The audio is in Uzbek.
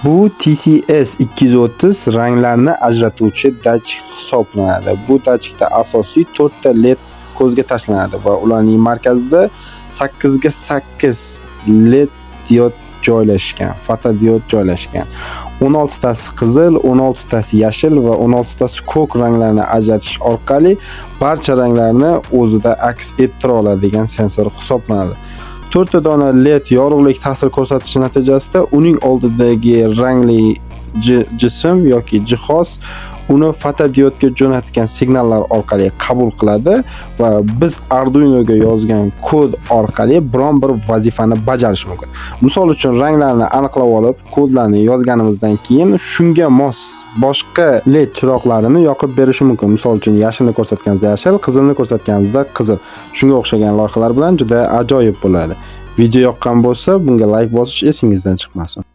Bu TCS 230 ranglarni ajratuvchi datchik hisoblanadi. Bu datchikda asosiy 4 ta LED ko'zga tashlanadi va ularning markazida 8 ga 8 LED diod joylashgan, fotodiod joylashgan. 16 tasi qizil, 16 tasi yashil va 16 tasi ko'k ranglarni ajratish orqali barcha ranglarni o'zida aks ettira oladigan sensor hisoblanadi. 4 ta dona LED yorug'lik ta'sir ko'rsatishi natijasida uning oldidagi rangli jism yoki jihoz uni fotodiodga jo'natgan signallar orqali qabul qiladi va biz Arduinoga yozgan kod orqali biron bir vazifani bajarish mumkin. Misol uchun ranglarni aniqlab olib, kodlarni yozganimizdan keyin shunga mos boshqa LED chiroqlarini yoqib berish mumkin. Misol uchun yashilni ko'rsatganimizda yashil, qizilni ko'rsatganimizda qizil. Shunga o'xshagan loyihalar bilan juda ajoyib bo'ladi. Video yoqqan bo'lsa, bunga like bosish esingizdan chiqmasin.